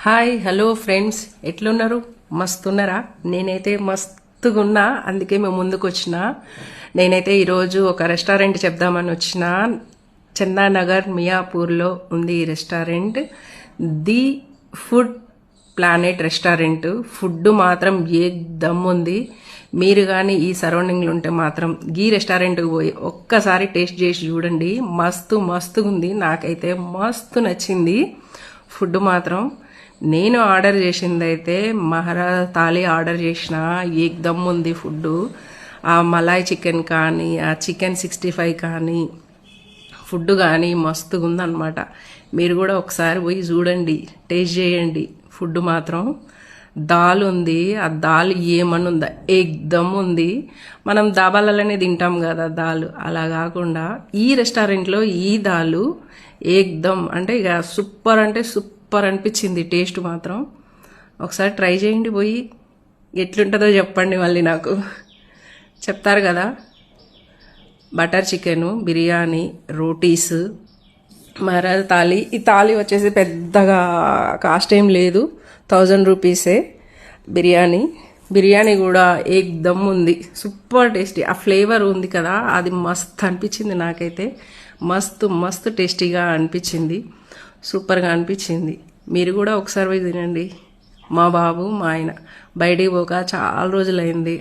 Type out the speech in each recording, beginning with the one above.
Hi hello friends, ఎట్లున్నారు? మస్తున్నారా? నేనైతే మస్తుగా ఉన్నా, అందుకే మేము ముందుకు వచ్చిన. నేనైతే ఈరోజు ఒక రెస్టారెంట్ చెప్దామని వచ్చిన. చందానగర్ మియాపూర్లో ఉంది ఈ restaurant. The food planet restaurant. Food మాత్రం ఏకదమ్ ఉంది. మీరు కానీ ఈ సరౌండింగ్లో ఉంటే మాత్రం ఈ రెస్టారెంట్కి పోయి ఒక్కసారి టేస్ట్ చేసి చూడండి. మస్తుగా ఉంది. నాకైతే మస్తు నచ్చింది ఫుడ్ మాత్రం. నేను ఆర్డర్ చేసింది అయితే మహారాజ్ థాలీ ఆర్డర్ చేసిన. ఏకదమ్ ఉంది ఫుడ్. ఆ మలాయ్ చికెన్ కానీ, ఆ చికెన్ 65 కానీ, ఫుడ్ కానీ మస్తుగా ఉందన్నమాట. మీరు కూడా ఒకసారి పోయి చూడండి, టేస్ట్ చేయండి. ఫుడ్ మాత్రం దాల్ ఉంది. ఆ దాల్ ఏమని ఉందా, ఏకదమ్ ఉంది. మనం దాబాలలోనే తింటాం కదా దాల్, అలా కాకుండా ఈ రెస్టారెంట్లో ఈ దాల్ ఏకదమ్ అంటే ఇక సూపర్ అంటే సూపర్ అనిపించింది. టేస్ట్ మాత్రం ఒకసారి ట్రై చేయండి. పోయి ఎట్లుంటుందో చెప్పండి, మళ్ళీ నాకు చెప్తారు కదా. Butter chicken, biryani, rotis, Maharaj thali. ఈ థాలీ వచ్చేసి పెద్దగా కాస్ట్ ఏం లేదు, 1000 రూపీసే. బిర్యానీ కూడా ఏకదమ్ ఉంది. Super tasty. ఆ ఫ్లేవర్ ఉంది కదా, అది మస్త్ అనిపించింది నాకైతే. మస్తు టేస్టీగా అనిపించింది. సూపర్గా అనిపించింది. మీరు కూడా ఒకసారి పోయి తినండి. మా బాబు మా ఆయన బయటికి పోక చాలా రోజులైంది,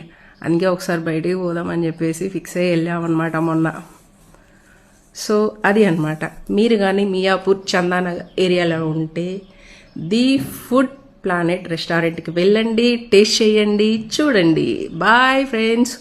అందుకే ఒకసారి బయటికి పోదామని చెప్పేసి ఫిక్స్ అయ్యి వెళ్ళామన్నమాట మొన్న. సో అది అన్నమాట. మీరు కానీ మియాపూర్ చందానగర్ ఏరియాలో ఉంటే ది ఫుడ్ ప్లానెట్ రెస్టారెంట్కి వెళ్ళండి, టేస్ట్ చేయండి, చూడండి. Bye friends.